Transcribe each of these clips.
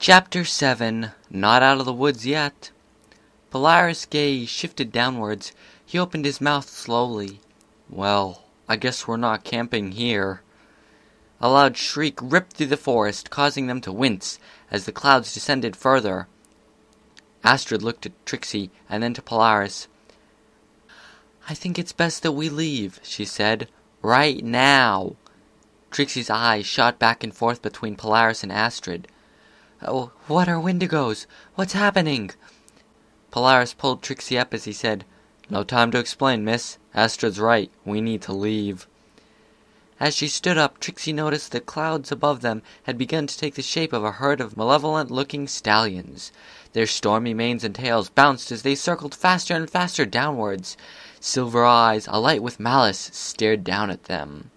Chapter 7. Not out of the woods yet. Polaris' gaze shifted downwards. He opened his mouth slowly. Well, I guess we're not camping here. A loud shriek ripped through the forest, causing them to wince as the clouds descended further. Astrid looked at Trixie and then to Polaris. "I think it's best that we leave," she said. "Right now." Trixie's eyes shot back and forth between Polaris and Astrid. "Oh, what are Wendigos? What's happening?" Polaris pulled Trixie up as he said, "No time to explain, miss. Astrid's right. We need to leave." As she stood up, Trixie noticed that clouds above them had begun to take the shape of a herd of malevolent-looking stallions. Their stormy manes and tails bounced as they circled faster and faster downwards. Silver eyes, alight with malice, stared down at them.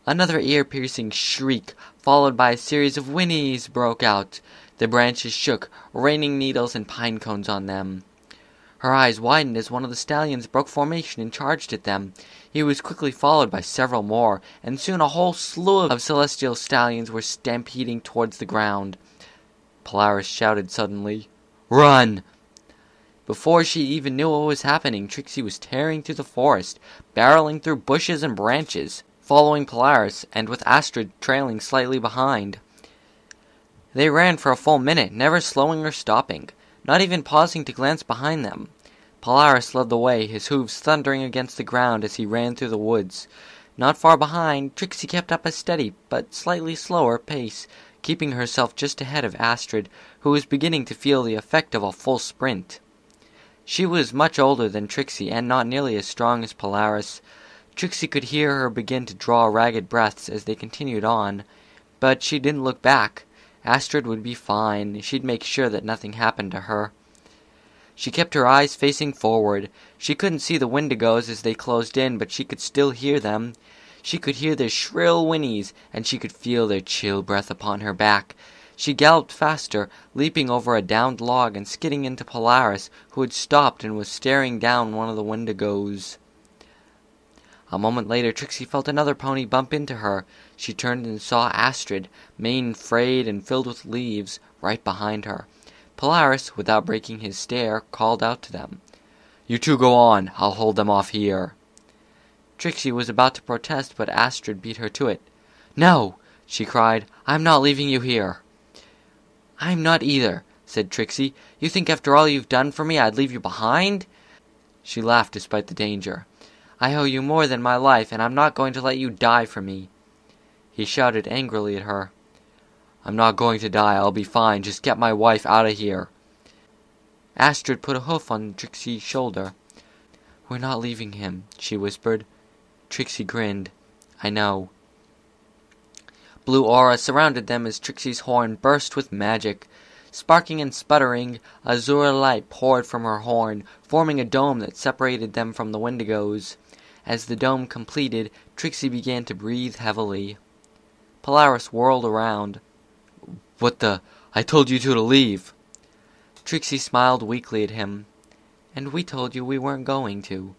Another ear-piercing shriek, followed by a series of whinnies, broke out. The branches shook, raining needles and pine cones on them. Her eyes widened as one of the stallions broke formation and charged at them. He was quickly followed by several more, and soon a whole slew of celestial stallions were stampeding towards the ground. Polaris shouted suddenly, "Run!" Before she even knew what was happening, Trixie was tearing through the forest, barreling through bushes and branches, following Polaris, and with Astrid trailing slightly behind. They ran for a full minute, never slowing or stopping, not even pausing to glance behind them. Polaris led the way, his hooves thundering against the ground as he ran through the woods. Not far behind, Trixie kept up a steady, but slightly slower, pace, keeping herself just ahead of Astrid, who was beginning to feel the effect of a full sprint. She was much older than Trixie, and not nearly as strong as Polaris. Trixie could hear her begin to draw ragged breaths as they continued on, but she didn't look back. Astrid would be fine. She'd make sure that nothing happened to her. She kept her eyes facing forward. She couldn't see the Wendigos as they closed in, but she could still hear them. She could hear their shrill whinnies, and she could feel their chill breath upon her back. She galloped faster, leaping over a downed log and skidding into Polaris, who had stopped and was staring down one of the Wendigos. A moment later, Trixie felt another pony bump into her. She turned and saw Astrid, mane frayed and filled with leaves, right behind her. Polaris, without breaking his stare, called out to them, "You two go on. I'll hold them off here." Trixie was about to protest, but Astrid beat her to it. "No!" she cried. "I'm not leaving you here." "I'm not either," said Trixie. "You think after all you've done for me I'd leave you behind?" She laughed despite the danger. "I owe you more than my life, and I'm not going to let you die for me." He shouted angrily at her. "I'm not going to die. I'll be fine. Just get my wife out of here." Astrid put a hoof on Trixie's shoulder. "We're not leaving him," she whispered. Trixie grinned. "I know." Blue aura surrounded them as Trixie's horn burst with magic. Sparking and sputtering, azure light poured from her horn, forming a dome that separated them from the Wendigos. As the dome completed, Trixie began to breathe heavily. Polaris whirled around. "What the? I told you two to leave." Trixie smiled weakly at him. "And we told you we weren't going to."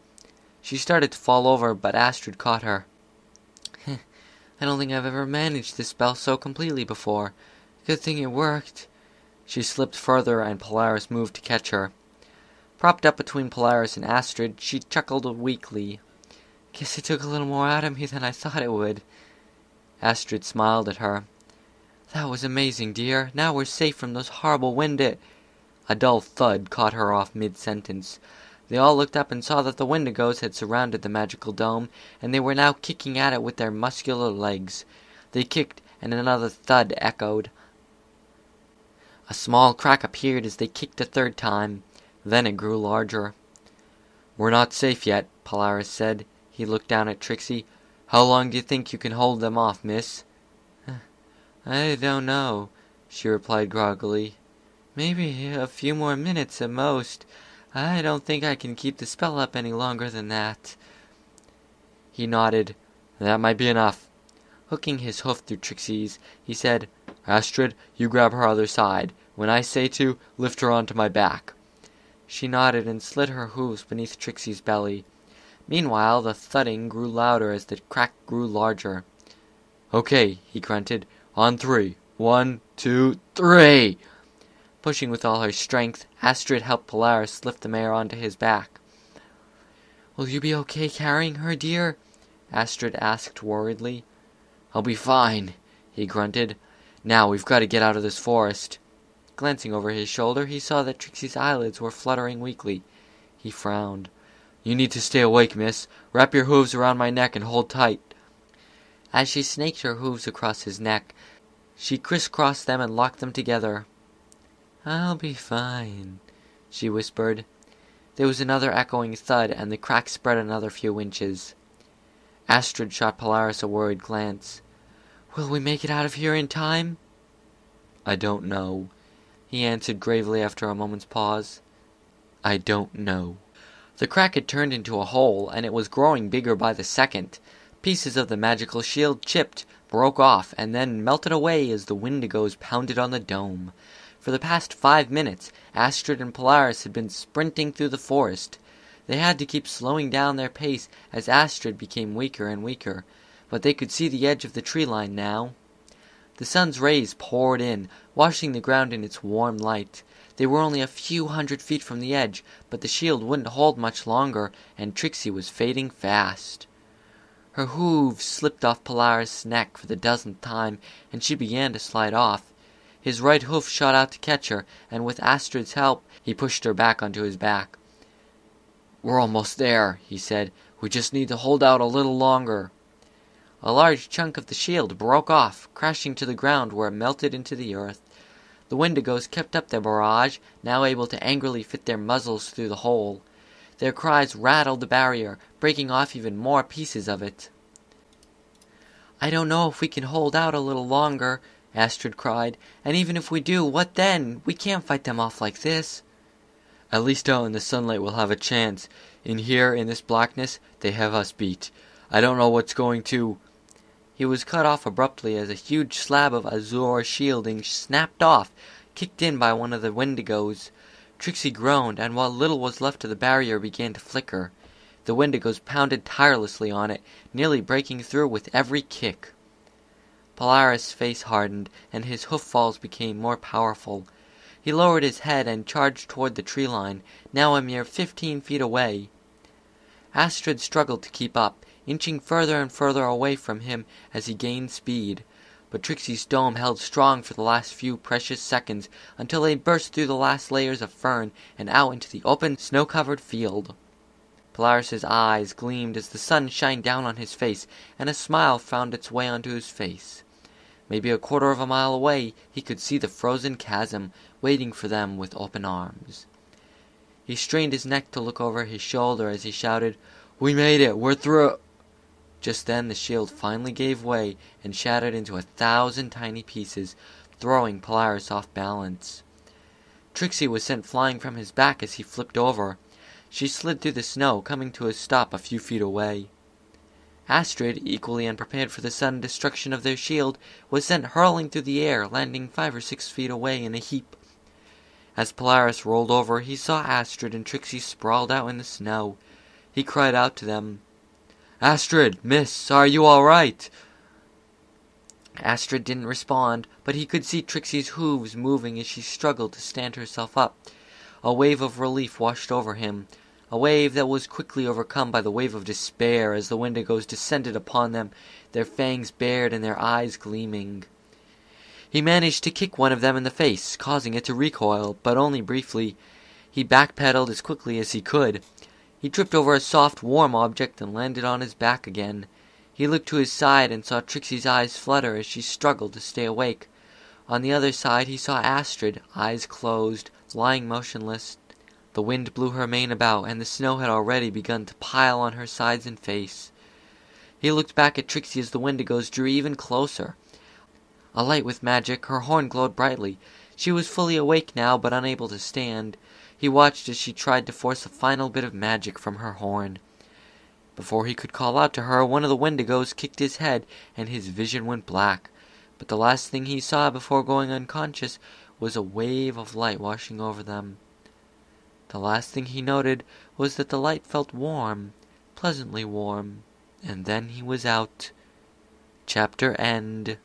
She started to fall over, but Astrid caught her. "I don't think I've ever managed this spell so completely before. Good thing it worked." She slipped further, and Polaris moved to catch her. Propped up between Polaris and Astrid, she chuckled weakly. "Guess it took a little more out of me than I thought it would." Astrid smiled at her. "That was amazing, dear. Now we're safe from those horrible A dull thud caught her off mid-sentence. They all looked up and saw that the Wendigos had surrounded the magical dome, and they were now kicking at it with their muscular legs. They kicked, and another thud echoed. A small crack appeared as they kicked a third time. Then it grew larger. "We're not safe yet," Polaris said. He looked down at Trixie. "How long do you think you can hold them off, miss?" "I don't know," she replied groggily. "Maybe a few more minutes at most. I don't think I can keep the spell up any longer than that." He nodded. "That might be enough." Hooking his hoof through Trixie's, he said, "Astrid, you grab her other side. When I say to, lift her onto my back." She nodded and slid her hooves beneath Trixie's belly. Meanwhile, the thudding grew louder as the crack grew larger. "Okay," he grunted. "On 3. 1, 2, 3! Pushing with all her strength, Astrid helped Polaris lift the mare onto his back. "Will you be okay carrying her, dear?" Astrid asked worriedly. "I'll be fine," he grunted. "Now we've got to get out of this forest." Glancing over his shoulder, he saw that Trixie's eyelids were fluttering weakly. He frowned. "You need to stay awake, miss. Wrap your hooves around my neck and hold tight." As she snaked her hooves across his neck, she crisscrossed them and locked them together. "I'll be fine," she whispered. There was another echoing thud, and the crack spread another few inches. Astrid shot Polaris a worried glance. "Will we make it out of here in time?" "I don't know," he answered gravely after a moment's pause. "I don't know." The crack had turned into a hole, and it was growing bigger by the second. Pieces of the magical shield chipped, broke off, and then melted away as the Wendigos pounded on the dome. For the past 5 minutes, Astrid and Polaris had been sprinting through the forest. They had to keep slowing down their pace as Astrid became weaker and weaker, but they could see the edge of the tree line now. The sun's rays poured in, washing the ground in its warm light. They were only a few hundred feet from the edge, but the shield wouldn't hold much longer, and Trixie was fading fast. Her hooves slipped off Polaris' neck for the 1000th time, and she began to slide off. His right hoof shot out to catch her, and with Astrid's help, he pushed her back onto his back. "We're almost there," he said. "We just need to hold out a little longer." A large chunk of the shield broke off, crashing to the ground where it melted into the earth. The Wendigos kept up their barrage, now able to angrily fit their muzzles through the hole. Their cries rattled the barrier, breaking off even more pieces of it. "I don't know if we can hold out a little longer," Astrid cried. "And even if we do, what then? We can't fight them off like this." "At least out in the sunlight we'll have a chance. In here, in this blackness, they have us beat. I don't know what's going to—" He was cut off abruptly as a huge slab of azure shielding snapped off, kicked in by one of the Wendigos. Trixie groaned, and what little was left of the barrier began to flicker. The Wendigos pounded tirelessly on it, nearly breaking through with every kick. Polaris' face hardened, and his hoof falls became more powerful. He lowered his head and charged toward the tree line, now a mere 15 feet away. Astrid struggled to keep up, inching further and further away from him as he gained speed. But Trixie's dome held strong for the last few precious seconds, until they burst through the last layers of fern and out into the open, snow-covered field. Polaris's eyes gleamed as the sun shined down on his face, and a smile found its way onto his face. Maybe a quarter of a mile away, he could see the frozen chasm, waiting for them with open arms. He strained his neck to look over his shoulder as he shouted, "We made it! We're through!" Just then the shield finally gave way and shattered into 1,000 tiny pieces, throwing Polaris off balance. Trixie was sent flying from his back as he flipped over. She slid through the snow, coming to a stop a few feet away. Astrid, equally unprepared for the sudden destruction of their shield, was sent hurling through the air, landing 5 or 6 feet away in a heap. As Polaris rolled over, he saw Astrid and Trixie sprawled out in the snow. He cried out to them, "Astrid, miss, are you all right?" Astrid didn't respond, but he could see Trixie's hooves moving as she struggled to stand herself up. A wave of relief washed over him, a wave that was quickly overcome by the wave of despair as the Wendigos descended upon them, their fangs bared and their eyes gleaming. He managed to kick one of them in the face, causing it to recoil, but only briefly. He backpedaled as quickly as he could. He tripped over a soft, warm object and landed on his back again. He looked to his side and saw Trixie's eyes flutter as she struggled to stay awake. On the other side he saw Astrid, eyes closed, lying motionless. The wind blew her mane about, and the snow had already begun to pile on her sides and face. He looked back at Trixie as the Wendigos drew even closer. Alight with magic, her horn glowed brightly. She was fully awake now, but unable to stand. He watched as she tried to force a final bit of magic from her horn. Before he could call out to her, one of the Wendigos kicked his head, and his vision went black. But the last thing he saw before going unconscious was a wave of light washing over them. The last thing he noted was that the light felt warm, pleasantly warm, and then he was out. Chapter end.